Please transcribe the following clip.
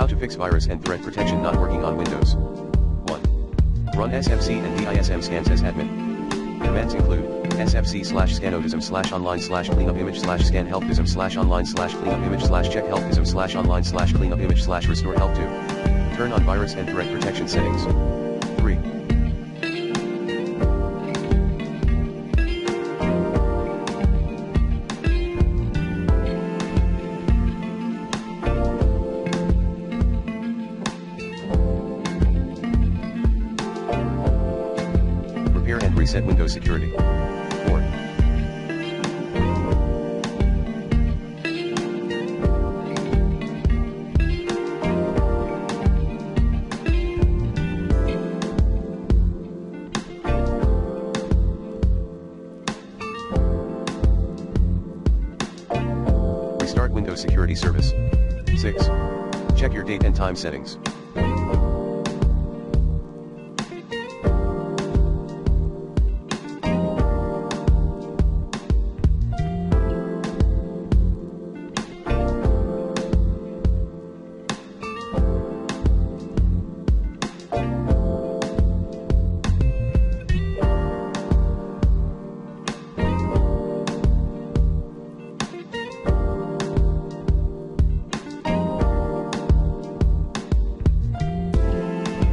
to fix virus and threat protection not working on Windows. 1. Run SFC and DISM scans as admin. Commands include sfc/scanodism/online/cleanupimage/scan helpdism/online/cleanupimage/restore help2. Turn on virus and threat protection settings. 3. Repair and reset Windows security. 4. Restart Windows Security Service. 6. Check your date and time settings.